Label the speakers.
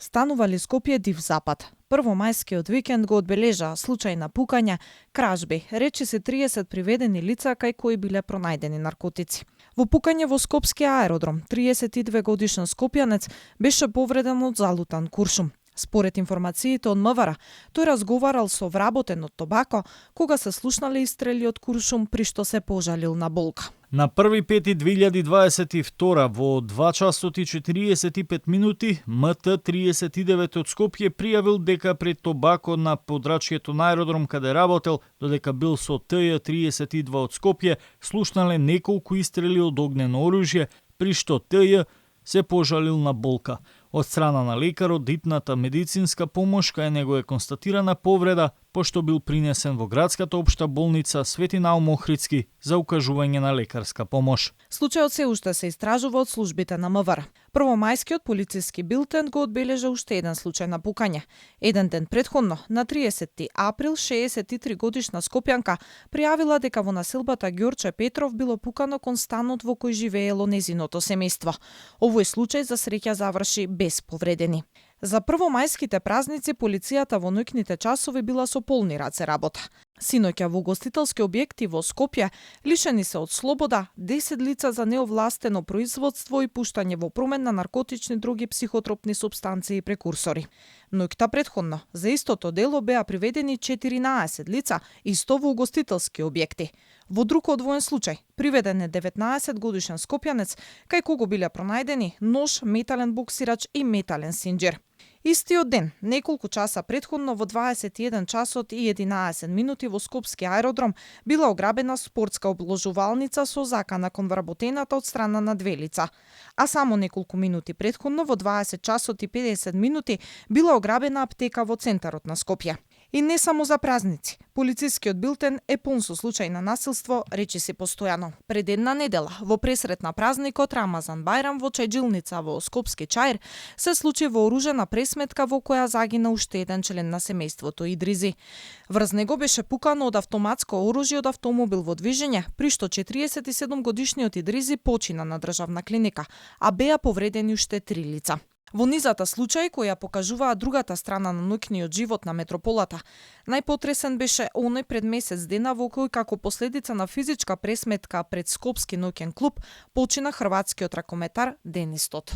Speaker 1: Станува ли Скопје див запад? Првомајскиот викенд го одбележаа случај на пукање, кражби, речи се 30 приведени лица кај кои биле пронајдени наркотици. Во пукање во скопскиот аеродром, 32 годишен скопјанец беше повреден од залутан куршум. Според информациите од МВР, тој разговарал со вработен од тобако кога се слушнале истрели од куршум, при што се пожалил на болка.
Speaker 2: На 1.5.2022 во 2 часот и 45 минути МТ-39 од Скопје пријавил дека пред тобако на подрачјето на аеродром каде работел, додека бил со ТЈ-32 од Скопје, слушнале неколку истрели од огнено оружје, при што ТЈ се пожалил на болка. Од страна на лекарот, дитната медицинска помош кај него е констатирана повреда, пошто бил принесен во градската општа болница Свети Наум Охридски за укажување на лекарска помош.
Speaker 1: Случајот се уште се истражува од службите на МВР. Првомајскиот полициски билтен го одбележа уште еден случај на пукање. Еден ден претходно, на 30 април, 63 годишна скопјанка пријавила дека во населбата Ѓорче Петров било пукано кон станот во кој живеело незиното семејство. Овој случај за среќа заврши без повредени. За првомајските празници полицијата во ноќните часови била со полни раце работа. Синоќа во угостителски објекти во Скопје лишени се од слобода 10 лица за неовластено производство и пуштање во промен на наркотични други психотропни супстанции и прекурсори. Ноќта претходно за истото дело беа приведени 14 лица исто во угостителски објекти. Во друг одвоен случај приведен е 19 годишен скопјанец кај кого биле пронајдени нож, метален боксирач и метален синџер. Истиот ден, неколку часа претходно во 21 часот и 11 минути во скопски аеродром била ограбена спортска обложувалница со закана кон вработената од страна на две лица. А само неколку минути претходно во 20 часот и 50 минути била ограбена аптека во центарот на Скопје. И не само за празници. Полицискиот билтен е полн со случај на насилство, речи се постојано. Пред една недела, во пресрет на празникот Рамазан Бајрам во чајджилница во Скопски Чаир, се случи вооружена пресметка во која загина уште еден член на семејството Идризи. Врз него беше пукано од автоматско оружје од автомобил во движење, при што 47 годишниот Идризи почина на државна клиника, а беа повредени уште 3 лица. Во низата случаи кои ја покажуваа другата страна на ноќниот живот на метрополата, најпотресен беше оној пред месец дена во кој како последица на физичка пресметка пред Скопски ноќен клуб почина хрватскиот ракометар Денис Тот.